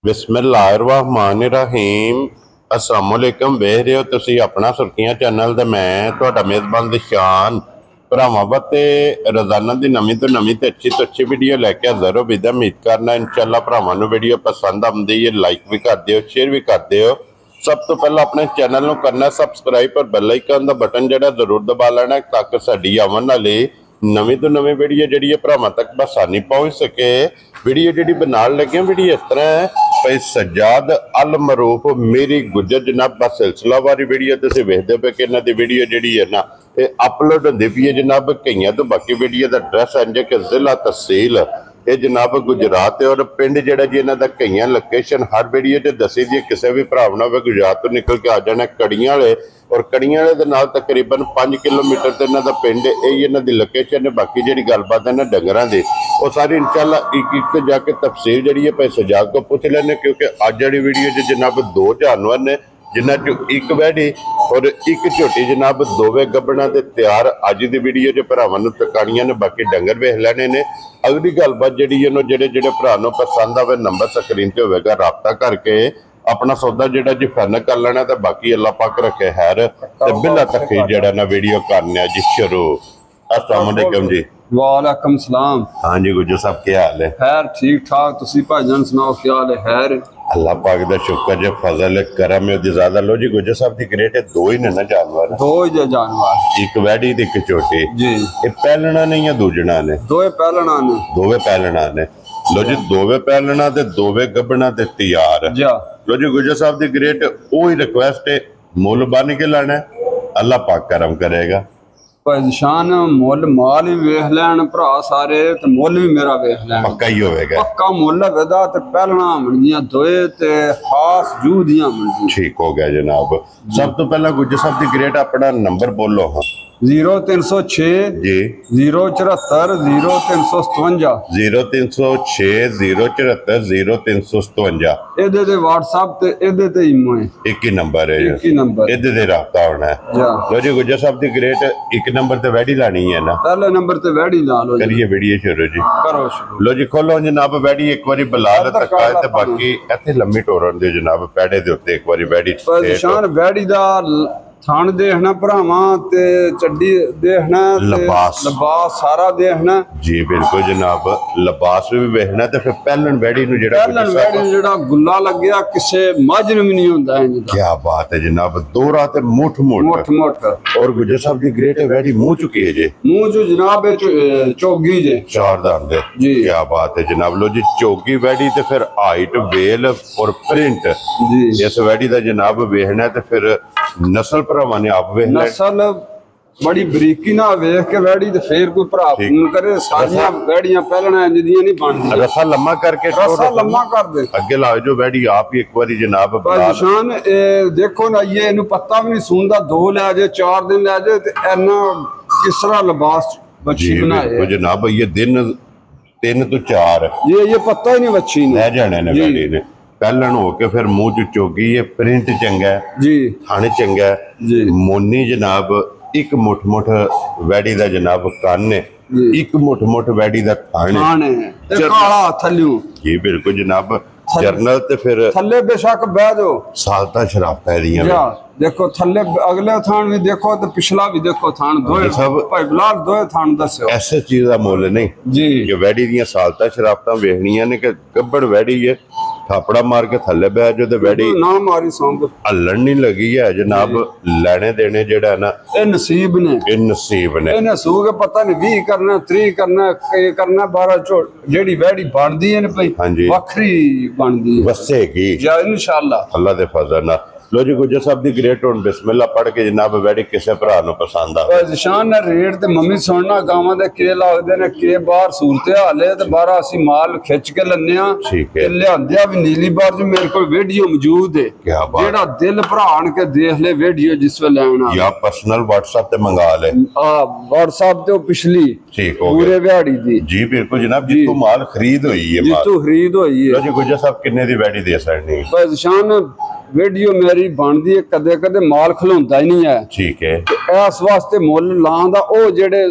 बिस्मिल्लाहिर्रहमानिर्रहीम अस्सलामुअलैकुम। वेख रहे हो तुसी अपना सुर्खियां चैनल ते मैं तुहाडा मेज़बान दिशान भरावां वास्ते रोजाना की नवीं तो अच्छी वीडियो लैके हाज़र हो। विदा उम्मीद करना इंशाअल्लाह भरावां नूं वीडियो पसंद आउंदी है। लाइक भी कर दिओ, शेयर भी कर दिओ। सब तो पहला अपने चैनल नूं करना सबसक्राइब और बैल आइकन दा बटन जिहड़ा जरूर दबा लेना ताकि साडी आवन वाली नवीं तो नवीं वीडियो जिहड़ी है भरावां तक बसानी पहुंच सके। वीडियो जिहड़ी बनाउण लगे वीडियो इस तरह है भाई सज्जाद अल मरूफ मेरी गुजर जनाब बस सिलसिलावारी वीडियो तुसीं वेखदे पे कि इन्हां दी वीडियो जिहड़ी है ना ते अपलोड हुंदी पई है जनाब। कईयां तो बाकी वीडियो दा एड्रैस इंज कि जिला तहसील ये जनाब गुजरात है और पिंड जिहड़ा जी इन्हां दा कईयां लोकेशन हर वीडियो च दसी दी। किसी भी भरा ना होवे गुजरात तो निकल के आ जाना कड़ियां वाले और कड़ियां वाले दे नाल तकरीबन 5 किलोमीटर ते इन्हां दा पिंड यही इन्हां दी लोकेशन है। बाकी जिहड़ी गलबात है ना डंगरां दी वो सारी इंशाअल्लाह एक जाके तफसील जिहड़ी है भाई सजाद को पूछ लेने क्योंकि अज जिहड़ी वीडियो च जनाब 2 जानवर ने जिन्हां चों एक वैडी और एक झोटी जनाब दोवे गब्बना ते तैयार अज दी वीडियो च भरावां नूं तकाणियां ने बाकी डंगर वेख लेने ने। अगली गलबात जिहड़ी है जेड़े भरा नूं पसंद आवे नंबर स्क्रीन ते होवेगा राबता करके अपना सौदा जिहड़ा जी फाइनल कर लेना ते बाकी अल्लाह पाक रखे खैर ते बिला तकलीफ जिहड़ा ना वीडियो करने जी शुरू। अस्सलाम वालेकुम जी। वालेकुम सलाम। हाँ जी गुजर साहब क्या हाल है? खैर ठीक ठाक। तुसी भाईजान सुनाओ क्या हाल है? खैर अल्लाह पाक दा शुक्र जे फजल करम है ज्यादा। लो जी गुजर साहब दी ग्रेट है 2 ही ने ना जानवर? 2 ही जानवर, एक वैडी ते एक छोटी जी। ये पहलना ने या दूजना ने? 2 पहलना ने। 2 पहलना ने। लो जी 2 पहलना ते 2 गब्बना ते तैयार जा। लो जी गुजर साहब the great O he request है मुल बन के लाना है अल्लाह पाक करम करेगा। परेशान मुल माल भी वेख लैन भरा सारे ते मुल भी मेरा वेख लैन पक्का ही होवेगा। पक्का मुल वेदा ते पहलना मंडियां 2 ते खास जू दियां मंडियां। ठीक हो गया जनाब। सब तो पहला गुजर साहब दी ग्रेट अपना नंबर बोलो। हाँ 0306 जी 074 0357 0306 074 0357 ਇਹਦੇ ਤੇ WhatsApp ਤੇ ਇਹਦੇ ਤੇ ਈਮੋ ਹੈ। एक ही नंबर है एक ही नंबर इधर दे राब्ता होना है। जा। लो जी गुजर साहब दी ग्रेट एक नंबर ते वैडी लानी है ना? पहले नंबर ते वैडी ला लो। करिए वीडियो शुरू जी। करो शुरू। लो जी खोलो जनाब वैडी एक बारी बुला तका ते बाकी इथे लम्मी टोरन दे जनाब पैड़े दे उत्ते एक बारी वैडी परेशान वैडी दा थान देखना भरावां ते चड्डी देखना लिबास सारा देखना जी बिल्कुल जनाब। लिबास भी वेखना ते फिर पहलन वैडी नु जेड़ा गुल्ला लग्या किसे मझ नु भी नहीं हुंदा है। क्या बात है जनाब। दोरा ते मुठ और गुजर साहब दी ग्रेट वैडी मुंह चुकी है जे मुंह जो जनाब चोगी जे 4 दांत जी। क्या बात है जनाब। लो जी चोगी वैडी ते फिर हाइट वेल और प्रिंट जी इस वैडी दा जनाब वेखना ते फिर नस्ल भरावां ने आप वेख नस्ल बड़ी बरीकी ना वेख के वैडी ते फिर कोई भरा फोन करे सारियां वैडियां पहलना इंज दियां नहीं बनदी। रसा लम्मा करके रसा लम्मा कर दे अगे ला जो वैडी आप ही एक बारी जनाब परेशान देखो ना ये इन्हू पत्ता भी नहीं सुनदा 2 ले जाए 4 दिन ले जाए ते इन्ना किस तरह लिबास बच्ची बनाए जनाब। ये दिन 3 तो 4 ये पत्ता ही नहीं बच्ची ने ले जाने ने वैडी ने पहलन हो के फिर मुंह च चोगी है प्रिंट चंगा है जी थाने चंगा है जी। मोनी जनाब एक मुठ वैडी दा जनाब कान है एक मुठ वैडी दा थान है काला थल्लू जी बिल्कुल जनाब। जर्नल ते फिर थल्ले बेशक बह दो सालता शराबता दियां देखो थल्ले अगले थान भी देखो तो पिछला भी देखो थान दो सब भाई बिलाल 2 थान दस्यो ऐसे चीज दा मोल नहीं जी। जो वैडी दियां सालता शराबता वेखनियां ने कि गब्बड़ वैडी है थापड़ा मार के थल्ले बह जो ते वैडी ना मारी सौंग हलन नहीं लगी है जनाब। लेने देने जेड़ा ना ए नसीब ने इन्हें सूग पता नहीं 20 करना 30 करना करना 12 जेड़ी वैडी बनदी है भाई वखरी बनदी है वसेगी इंशाअल्लाह अल्लाह दे फजल नाल। लो जी गुजर साहब दी ग्रेट हुन बिस्मिल्लाह पढ़ के जनाब वैडी किसे भरा नु पसंद आवे निशान ने रेट ते मम्मी सुनना गावां दे के लगदे ने के बाहर सूरत हाल है ते 12 ਅਸੀਂ माल खिच के लन्ने आ ठीक है लियांदे भी नीली बार जो मेरे को वीडियो मौजूद है क्या बात जेड़ा दिल भरान के देख ले वीडियो जिस वे लेना या पर्सनल WhatsApp ते मंगा ले WhatsApp ते पिछली ठीक हो पूरे व्याड़ी दी जी बिल्कुल जनाब जितो माल खरीद हुई है जितो खरीद हुई है। लो जी गुजर साहब किन्ने दी वैडी दे सकनी बस निशान वीडियो मेरी बनती है कदे कदे माल खलोंदा ही नहीं है ठीक है इस वास्ते मुल लां दा ओ जेड़े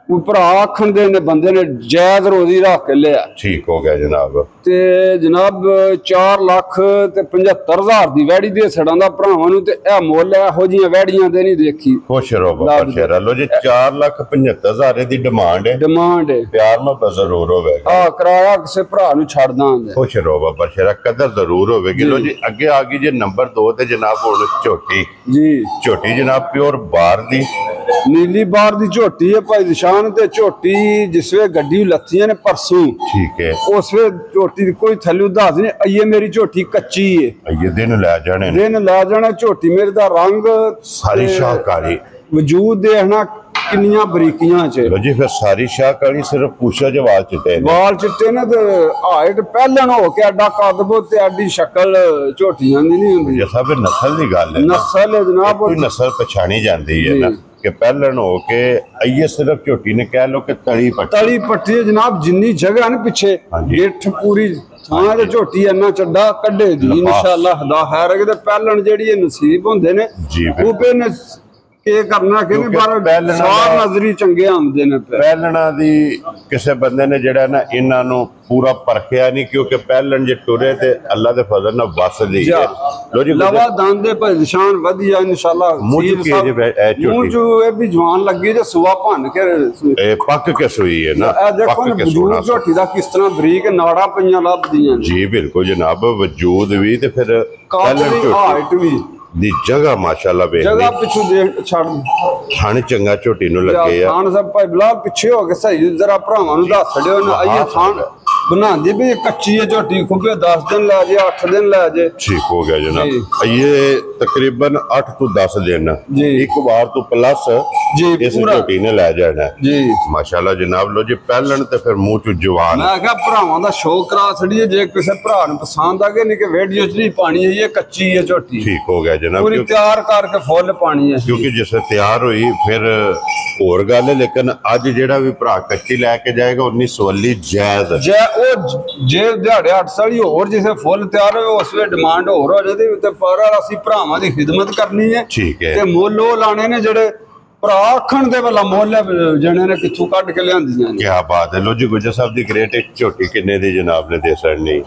ਕੋਈ ਭਰਾ ਆਖਣ ਦੇ ਨੇ ਬੰਦੇ ਨੇ ਜਾਇਜ਼ ਰੋਜ਼ੀ ਰੱਖ ਕੇ ਲਿਆ। ਠੀਕ ਹੋ ਗਿਆ ਜਨਾਬ। ਤੇ ਜਨਾਬ 4,75,000 ਦੀ ਵੈੜੀ ਦੇ ਛੜਾਂ ਦਾ ਭਰਾਵਾਂ ਨੂੰ, ਤੇ ਇਹ ਮੁੱਲ ਇਹੋ ਜਿਹੀਆਂ ਵੈੜੀਆਂ ਦੇ ਨਹੀਂ ਦੇਖੀ। ਖੁਸ਼ ਰਹੋ ਬਾਬਾ ਸ਼ੇਰਾ। ਲੋ ਜੀ 4,75,000 ਦੀ ਡਿਮਾਂਡ ਹੈ। ਪਿਆਰ ਮੁਹੱਬਤ ਜ਼ਰੂਰ ਹੋਵੇਗਾ। ਕਿਰਾਇਆ ਕਿਸੇ ਭਰਾ ਨੂੰ ਛੱਡ ਦਾਂਗੇ। ਖੁਸ਼ ਰਹੋ ਬਾਬਾ ਸ਼ੇਰਾ, ਕਦਰ ਜ਼ਰੂਰ ਹੋਵੇਗੀ। ਲੋ ਜੀ ਅੱਗੇ ਆ ਗਈ ਜੇ ਨੰਬਰ 2 ਤੇ ਜਨਾਬ ਹੁਣ ਝੋਟੀ ਜੀ। ਝੋਟੀ ਜਨਾਬ ਪਿਓਰ ਬਾਹਰ ਦੀ ਨੀਲੀ ਬਾਹਰ ਦੀ ਝੋਟੀ ਹੈ ਭਾਈ ਨਿਸ਼ਾਨ। ਤੇ ਝੋਟੀ ਜਿਸ ਵੇ ਗੱਡੀ ਲੱਥੀਆਂ ਨੇ ਪਰਸੋਂ, ਠੀਕ ਹੈ, ਉਸ ਵੇ ਝੋਟੀ ਦੀ ਕੋਈ ਥੱਲੇ ਦੱਸ ਨਹੀਂ। ਅਈਏ ਮੇਰੀ ਝੋਟੀ ਕੱਚੀ ਹੈ। ਅਈਏ ਦਿਨ ਲੈ ਜਾਣੇ ਝੋਟੀ ਮੇਰੇ ਦਾ ਰੰਗ ਸਾਰੀ ਸ਼ਾਹਕਾਰੀ ਵਜੂਦ ਦੇਖਣਾ ਕਿੰਨੀਆਂ ਬਰੀਕੀਆਂ ਚ। ਲੋ ਜੀ ਫਿਰ ਸਾਰੀ ਸ਼ਾਹਕਾਰੀ ਸਿਰਫ ਪੂਛਾ ਚ ਵਾਲ ਚਿੱਟੇ ਨੇ ਤੇ ਹਾਈਟ ਪਹਿਲਣ ਹੋ ਕੇ ਐਡਾ ਕਦਬੋ ਤੇ ਐਡੀ ਸ਼ਕਲ ਝੋਟੀਆਂ ਦੀ ਨਹੀਂ ਹੁੰਦੀ। ਇਹ ਸਭ ਨਸਲ ਦੀ ਗੱਲ ਹੈ। ਨਸਲ ਹੈ ਜਨਾਬ, ਕੋਈ ਨਸਲ ਪਛਾਣੀ ਜਾਂਦੀ ਹੈ ਨਾ ਕਿ ਪਹਿਲਣ ਹੋ ਕੇ ਅਈਏ ਸਿਰਫ ਝੋਟੀ ਨੇ ਕਹਿ ਲੋ ਕਿ ਤਲੀ ਪੱਟੀ ਜਨਾਬ। ਜਿੰਨੀ ਜਗ੍ਹਾ ਨੇ ਪਿੱਛੇ ਗਿੱਠ ਪੂਰੀ ਥਾਂ ਤੇ ਝੋਟੀ ਇੰਨਾ ਚੱਡਾ ਕੱਢੇ ਦੀ ਇਨਸ਼ਾਅੱਲਾ ਖੁਦਾ ਖੈਰ ਹੈ। ਤੇ ਪਹਿਲਣ ਜਿਹੜੀ ਇਹ ਨਸੀਬ ਹੁੰਦੇ ਨੇ ਉਹ ਨੇ ਕੀ ਕਰਨਾ ਕਿ ਸਾਰ ਨਜ਼ਰੀ ਚੰਗੇ ਆਉਂਦੇ ਨੇ। ਪਹਿਲਣਾ ਦੀ ਕਿਸੇ ਬੰਦੇ ਨੇ ਜਿਹੜਾ ਨਾ ਇਹਨਾਂ ਨੂੰ ਪੂਰਾ ਪਰਖਿਆ ਨਹੀਂ, ਕਿਉਂਕਿ ਪਹਿਲਣ ਜੇ ਟੁਰੇ ਤੇ ਅੱਲਾ ਦੇ ਫਜ਼ਲ ਨਾਲ ਵਸਦੀ ਹੈ। ਲੋ ਜੀ ਲਵਾ ਦੰਦੇ ਪਰ ਨਿਸ਼ਾਨ ਵਧੀਆ ਇਨਸ਼ਾਅੱਲਾ। ਮੂੰਹ ਜੋ ਇਹ ਵੀ ਜਵਾਨ ਲੱਗੀ ਜੇ ਸੁਆ ਭੰਨ ਕੇ ਇਹ ਪੱਕ ਕੇ ਸੂਈ ਹੈ ਨਾ। ਇਹ ਦੇਖੋ ਨਾ ਵਜੂਦ ਝੋਟੀ ਦਾ ਕਿਸ ਤਰ੍ਹਾਂ ਬਰੀਕ ਨਾੜਾਂ ਪਈਆਂ ਲੱਭਦੀਆਂ ਜੀ। ਬਿਲਕੁਲ ਜਨਾਬ, ਵਜੂਦ ਵੀ ਤੇ ਫਿਰ ਹਾਈਟ ਵੀ ਦੀ ਜਗ੍ਹਾ ਮਾਸ਼ਾਅੱਲਾ ਵੇਖ ਜਗ੍ਹਾ ਪਿੱਛੋਂ ਦੇਖ ਛੱਡ ਥਣ ਚੰਗਾ ਝੋਟੀ ਨੂੰ ਲੱਗੇ ਆ। ਥਣ ਸਭ ਭਾਈ ਬਲਾ ਪਿੱਛੇ ਹੋ ਕੇ ਸਹੀ ਜ਼ਰਾ ਭਰਾਵਾਂ ਨੂੰ ਦੱਸ ਦਿਓ ਨਾ। ਆਈਏ ਥਣ ਬਣਾਉਂਦੀ ਵੀ ਕੱਚੀ ਹੈ ਝੋਟੀ, ਖੁੱਬੇ 10 ਦਿਨ ਲੈ ਜੇ 8 ਦਿਨ ਲੈ ਜੇ। ਠੀਕ ਹੋ ਗਿਆ ਜਨਾਬ। ਇਹ ਤਕਰੀਬਨ 8 ਤੋਂ 10 ਦਿਨ ਇੱਕ ਵਾਰ ਤੋਂ ਪਲੱਸ ਇਸ ਝੋਟੀ ਨੇ ਲੈ ਜਾਣਾ ਜੀ ਮਾਸ਼ਾਅੱਲਾ ਜਨਾਬ। ਲੋ ਜੀ ਪਹਿਲਣ ਤੇ ਫਿਰ ਮੂੰਹ ਚ ਜਵਾਨ। ਮੈਂ ਕਿਹਾ ਭਰਾਵਾਂ ਦਾ ਸ਼ੌਕ ਕਰਾ ਛੜੀਏ, ਜੇ ਕਿਸੇ ਭਰਾ ਨੂੰ ਪਸੰਦ ਆ ਗਏ ਨਹੀਂ ਕਿ ਵੀਡੀਓ ਚ ਨਹੀਂ ਪਾਣੀ ਹੈ, ਇਹ ਕੱਚੀ ਹੈ ਝੋਟੀ। ਠੀਕ ਹੋ ਗਿਆ ਜਨਾਬ, ਪੂਰੀ ਤਿਆਰ ਕਰਕੇ ਫੁੱਲ ਪਾਣੀ ਹੈ। ਕਿਉਂਕਿ ਜਿਸੇ ਤਿਆਰ ਹੋਈ ਫਿਰ ਹੋਰ ਗੱਲ ਹੈ, ਲੇਕਿਨ ਅੱਜ ਜਿਹੜਾ ਵੀ ਭਰਾ ਕੱਚੀ ਲੈ ਕੇ ਜਾਏਗਾ ਉਨੀ ਸਵੱਲੀ ਜਾਇਜ਼ ਉਹ ਜੇ ਦਿਹਾੜੇ 8 ਸਾਲੀ ਹੋਰ ਜਿਸੇ ਫੁੱਲ ਤਿਆਰ ਹੋਏ ਉਸ ਵੇ ਡਿਮਾਂਡ ਹੋਰ ਹੋ ਜਾਂਦੀ। ਤੇ ਪਰ ਅਸੀਂ ਭਰਾਵਾਂ ਦੀ ਖਿਦਮਤ ਕਰਨੀ ਹੈ। ਠੀਕ ਹੈ। ਤੇ ਮੁੱਲ ਉਹ ਲਾਣੇ ਨੇ ਜਿਹੜੇ ਭਰਾ ਆਖਣ ਦੇ ਵਾਲਾ ਮੁੱਲ ਜਣੇ ਨੇ ਕਿੱਥੋਂ ਕੱਢ ਕੇ ਲਿਆਂਦੀਆਂ ਨੇ। ਕੀ ਬਾਤ ਹੈ। ਲੋ ਜੀ ਗੁੱਜਰ ਸਾਹਿਬ ਦੀ ਗ੍ਰੇਟ ਇੱਕ ਝੋਟੀ ਕਿੰਨੇ ਦੀ ਜਨਾਬ ਨੇ ਦੇ ਸਕਣੀ?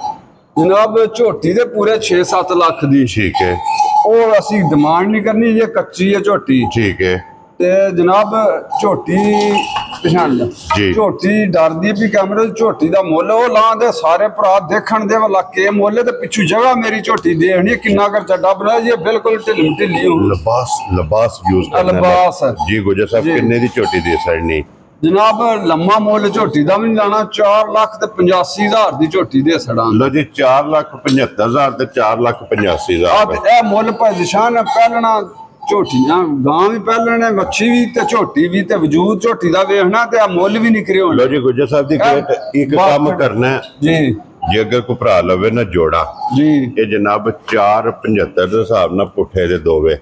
ਜਨਾਬ ਝੋਟੀ ਦੇ ਪੂਰੇ 6-7 ਲੱਖ ਦੀ। ਠੀਕ ਹੈ। ਉਹ ਅਸੀਂ ਡਿਮਾਂਡ ਨਹੀਂ ਕਰਨੀ, ਜੇ ਕੱਚੀ ਹੈ ਝੋਟੀ। ਠੀਕ ਹੈ। ਤੇ ਜਨਾਬ ਝੋਟੀ ਪਛਾਣ ਲਿਆ ਝੋਟੀ ਡਰਦੀ ਵੀ ਕੈਮਰੇ ਝੋਟੀ ਦਾ ਮੁੱਲ ਉਹ ਲਾਉਂਦੇ ਸਾਰੇ ਭਰਾ ਦੇਖਣ ਦੇ ਵਾਲਾ ਕੇ ਮੁੱਲ ਤੇ ਪਿੱਛੂ ਜਗ੍ਹਾ ਮੇਰੀ ਝੋਟੀ ਦੇਖਣੀ ਕਿੰਨਾ ਕਰ ਚੱਡਾ ਬਣਾਇਆ ਜੀ। ਬਿਲਕੁਲ ਢਿੱਲੀ ਢਿੱਲੀ ਲਿਬਾਸ ਯੂਜ਼ ਕਰਨਾ ਲਿਬਾਸ ਜੀ। ਗੁਜਰ ਸਾਹਿਬ ਕਿੰਨੇ ਦੀ ਝੋਟੀ ਦੇ ਸਕਣੀ? ਜਨਾਬ ਲੰਮਾ ਮੁੱਲ ਝੋਟੀ ਦਾ ਵੀ ਨਹੀਂ ਲਾਣਾ। 4,85,000 ਦੀ ਝੋਟੀ ਦੇ ਸੜਾਂ। ਲੋ ਜੀ 4,75,000 ਤੇ 4,85,000 ਇਹ ਮੁੱਲ ਭਾਈ ਨਿਸ਼ਾਨ ਪਹਿਲਣਾ ਝੋਟੀਆਂ ਗਾਂ ਵੀ ਪਹਿਲਣੇ ਵੱਛੀ ਵੀ ਤੇ ਝੋਟੀ ਵੀ ਤੇ ਵਜੂਦ ਝੋਟੀ ਦਾ ਵੇਖਣਾ ਤੇ ਆ ਮੁੱਲ ਵੀ ਨਹੀਂ ਕਰਿਓ। ਲੋ ਜੀ ਗੁੱਜਰ ਸਾਹਿਬ ਦੀ ਇੱਕ ਕੰਮ ਕਰਨਾ ਜੀ। ਜੇ ਅਗਰ ਕੋਈ ਭਰਾ ਲਵੇ ਨਾ ਜੋੜਾ ਜੀ, ਇਹ ਜਨਾਬ 4,75 ਦੇ ਹਿਸਾਬ ਨਾਲ ਪੁੱਠੇ ਦੇ ਦੋਵੇ।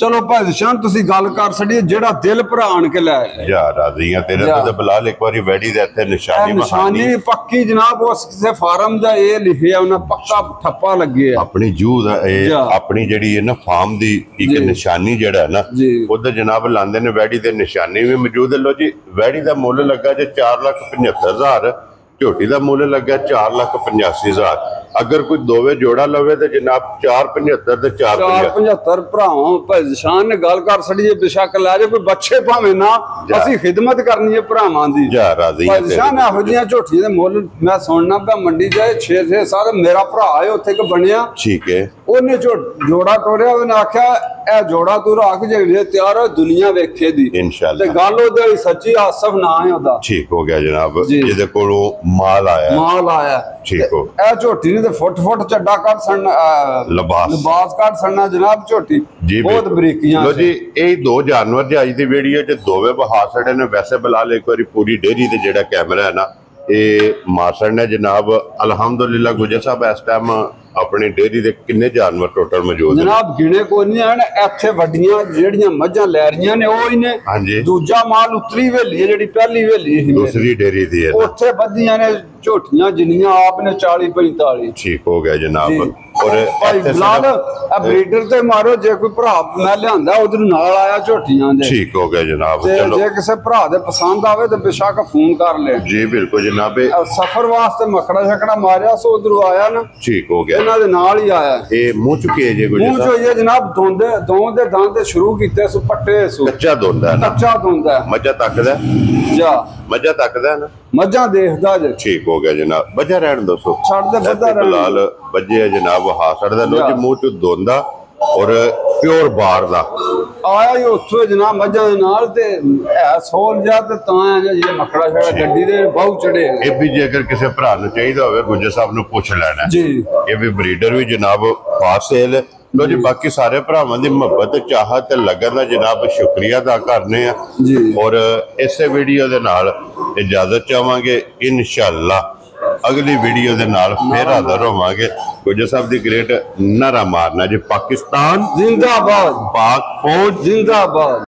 ਚਲੋ ਭਾਈ ਸ਼ਾਨ ਤੁਸੀਂ ਗੱਲ ਕਰ ਛੜੀਏ, ਜਿਹੜਾ ਦਿਲ ਭਰਾ ਆਣ ਕੇ ਲੈ ਜਾ ਰਾਜ਼ੀਆਂ ਤੇਰੇ ਤੇ ਬਲਾਲ ਇੱਕ ਵਾਰੀ ਵੈੜੀ ਦੇ ਇੱਥੇ ਨਿਸ਼ਾਨੀ ਪੱਕੀ ਜਨਾਬ। ਉਸ ਕਿਸੇ ਫਾਰਮ ਦਾ ਇਹ ਲਿਖਿਆ ਉਹਨਾਂ ਪੱਕਾ ਠੱਪਾ ਲੱਗੇ ਆਪਣੀ ਜੂਹ ਦਾ। ਇਹ ਆਪਣੀ ਜਿਹੜੀ ਹੈ ਨਾ ਫਾਰਮ ਦੀ ਇੱਕ ਨਿਸ਼ਾਨੀ ਜਿਹੜਾ ਨਾ ਉਹਦੇ ਜਨਾਬ ਲਾਉਂਦੇ ਨੇ ਵੈੜੀ ਦੇ ਨਿਸ਼ਾਨੀ ਵੀ ਮੌਜੂਦ ਹੈ। ਲੋ ਜੀ ਵੈੜੀ ਦਾ ਮੁੱਲ ਲੱਗਾ ਜੇ 4,75,000, ਝੋਟੀ ਦਾ ਮੁੱਲ ਲੱਗਾ 4,85,000। ਅਗਰ ਕੋਈ ਦੋਵੇਂ ਜੋੜਾ ਲਵੇ ਤੇ ਜਨਾਬ 4,75 ਤੇ 4,75 ਭਰਾਵਾਂ ਭਾਈ ਸ਼ਾਨ ਨੇ ਗੱਲ ਕਰ ਛੜੀਏ। ਬੇਸ਼ੱਕ ਲੈ ਜੇ ਕੋਈ ਬੱਚੇ ਭਾਵੇਂ ਨਾ, ਅਸੀਂ ਖਿਦਮਤ ਕਰਨੀ ਹੈ ਭਰਾਵਾਂ ਦੀ। ਭਾਈ ਸ਼ਾਨ ਇਹੋ ਜਿਹੀਆਂ ਝੋਟੀਆਂ ਦੇ ਮੁੱਲ ਮੈਂ ਸੁਣਨਾ ਪਿਆ ਮੰਡੀ ਜਾਏ 6-6 ਸਾਲ। ਮੇਰਾ ਭਰਾ ਹੈ ਉੱਥੇ ਕਿ ਬਣਿਆ ਠੀਕ ਹੈ, ਉਹਨੇ ਜੋੜਾ ਤੋੜਿਆ। ਉਹਨੇ ਆਖਿਆ ਇਹ ਜੋੜਾ ਤੂੰ ਰੱਖ ਜੇ ਤਿਆਰ ਹੋ ਦੁਨੀਆ ਵੇਖੇ ਦੀ ਇਨਸ਼ਾਅੱਲਾ। ਤੇ ਗੱਲ ਉਹਦੀ ਸੱਚੀ ਆਸਫ ਨਾ ਹੈ ਉਹਦਾ। ਠੀਕ ਹੋ ਗਿਆ ਜਨਾਬ, ਜਿਹਦੇ ਕੋਲੋਂ ਮਾਲ ਆਇਆ ਠੀਕ ਹੋ। ਇਹ ਝੋਟੀ ਨੇ ਤੇ ਫੁੱਟ ਚੱਡਾ ਕੱਢ ਸੜਨਾ, ਲਿਬਾਸ ਕੱਢ ਸੜਨਾ ਜਨਾਬ। ਝੋਟੀ ਬਹੁਤ ਬਰੀਕੀਆਂ। ਲੋ ਜੀ ਇਹ ਦੋ ਜਾਨਵਰ ਜੇ ਅੱਜ ਦੀ ਵੀਡੀਓ ਚ ਦੋਵੇਂ ਬਹਾ ਸੜੇ ਨੇ। ਵੈਸੇ ਬਲਾਲ ਇੱਕ ਵਾਰੀ ਪੂਰੀ ਡੇਰੀ ਤੇ ਜਿਹੜਾ ਕੈਮਰਾ ਹੈ ਨਾ ਇਹ ਮਾਸੜ ਨੇ ਜਨਾਬ ਅਲਹਮਦੁਲਿਲਾ। ਗੁਜਰ ਸਾਹਿਬ ਇਸ ਟਾਈਮ ਆਪਣੀ ਡੇਰੀ ਦੇ ਕਿੰਨੇ ਜਾਨਵਰ ਟੋਟਲ ਮੌਜੂਦ ਨੇ? ਜਨਾਬ ਗਿਣੇ ਕੋਈ ਨਹੀਂ ਹਨ ਇੱਥੇ। ਵੱਡੀਆਂ ਜਿਹੜੀਆਂ ਮੱਝਾਂ ਲੈ ਰਹੀਆਂ ਨੇ ਉਹ ਹੀ ਨੇ। ਹਾਂਜੀ। ਦੂਜਾ ਮਾਲ ਉਤਰੀ ਹਵੇਲੀ ਹੈ ਜਿਹੜੀ ਪਹਿਲੀ ਹਵੇਲੀ ਸੀ ਦੂਸਰੀ ਡੇਰੀ ਦੀ ਹੈ, ਉੱਥੇ ਵੱਧੀਆਂ ਨੇ ਝੋਟੀਆਂ ਜਿੰਨੀਆਂ ਆਪ ਨੇ 40-45। ਠੀਕ ਹੋ ਗਿਆ ਜਨਾਬ। ਔਰ ਭਾਈ ਬਿਲਾਲ ਬਰੀਡਰ ਤੇ ਮਾਰੋ ਜੇ ਕੋਈ ਭਰਾ ਮੈਂ ਲਿਆਂਦਾ ਉਧਰ ਨਾਲ ਆਇਆ ਝੋਟੀਆਂ ਦੇ ਠੀਕ ਹੋ ਗਿਆ ਜਨਾਬ ਤੇ ਚਲੋ ਜੇ ਕਿਸੇ ਭਰਾ ਦੇ ਪਸੰਦ ਆਵੇ ਤੇ ਬੇਸ਼ੱਕ ਫੋਨ ਕਰ ਲੈ ਜੀ ਬਿਲਕੁਲ ਜਨਾਬ ਸਫਰ ਵਾਸਤੇ ਮੱਕੜਾ ਛਕੜਾ ਮਾਰਿਆ ਸੋ ਉਧਰੋਂ ਆਇਆ ਨਾ ਠੀਕ ਹੋ ਗਿਆ ਇਹਨਾਂ ਦੇ ਨਾਲ ਹੀ ਆਇਆ ਇਹ ਮੂੰਹ ਚੁੱਕੇ ਜੇ ਕੁਝ ਮੂੰਹ ਚੋਂ ਇਹ ਜਨਾਬ ਦੋਂ ਦੇ ਦੰਦ ਸ਼ੁਰੂ ਕੀਤੇ ਸੋ ਪੱਟੇ ਸੋ ਕੱਚਾ ਦੋਂਦਾ ਨਾ ਕੱਚਾ ਦੋਂਦਾ ਮੱਝਾਂ ਤੱਕਦਾ ਜਾ ਮੱਝਾਂ ਤੱਕਦਾ ਨਾ ਮੱਝਾਂ ਦੇਖਦਾ ਜੇ ਠੀਕ ਹੋ ਗਿਆ ਜਨਾਬ ਬੱਝਾ ਰਹਿਣ ਦੱਸੋ ਛੱਡ ਦੇ ਬੱਧਾ ਰਹਿਣ ਬਿਲਾਲ ਬੱਜੇ ਜਨਾਬ ਹਾ ਛੱਡਦਾ ਲੋ ਜੀ ਮੂੰਹ ਚ ਦੋਂਦਾ ਔਰ ਪਿਓਰ ਬਾਰ ਦਾ ਆਇਆ ਹੀ ਉੱਥੋਂ ਜਨਾਬ ਮੱਝਾਂ ਦੇ ਨਾਲ ਤੇ ਹੈ ਸੋਲ ਜਾ ਤੇ ਤਾਂ ਜੇ ਮੱਕੜਾ ਛੜਾ ਗੱਡੀ ਦੇ ਬਹੁ ਚੜੇ ਇਹ ਵੀ ਜੇਕਰ ਕਿਸੇ ਭਰਾ ਨੂੰ ਚਾਹੀਦਾ ਹੋਵੇ ਗੁੱਜਰ ਸਾਹਿਬ ਨੂੰ ਪੁੱਛ ਲੈਣਾ ਜੀ ਇਹ ਵੀ ਬਰੀਡਰ ਵੀ ਜਨਾਬ ਫਾਸੇਲ ਲੋ ਜੀ ਬਾਕੀ ਸਾਰੇ ਭਰਾਵਾਂ ਦੀ ਮੁਹੱਬਤ ਚਾਹਤ ਤੇ ਲੱਗਣ ਦਾ ਜਨਾਬ ਸ਼ੁਕਰੀਆ ਅਦਾ ਕਰਨੇ ਆ ਜੀ ਔਰ ਇਸੇ ਵੀਡੀਓ ਦੇ ਨਾਲ ਇਜਾਜ਼ਤ ਚਾਹਾਂਗੇ ਇਨਸ਼ਾਅੱਲਾ ਅਗਲੀ ਵੀਡੀਓ ਦੇ ਨਾਲ ਫੇਰ ਹਾਜ਼ਰ ਹੋਵਾਂਗੇ ਗੁੱਜਰ ਸਾਹਿਬ ਦੀ ਗ੍ਰੇਟ ਨਾਰਾ ਮਾਰਨਾ ਜੀ ਪਾਕਿਸਤਾਨ ਜ਼ਿੰਦਾਬਾਦ ਪਾਕ ਫੌਜ ਜ਼ਿੰਦਾਬਾਦ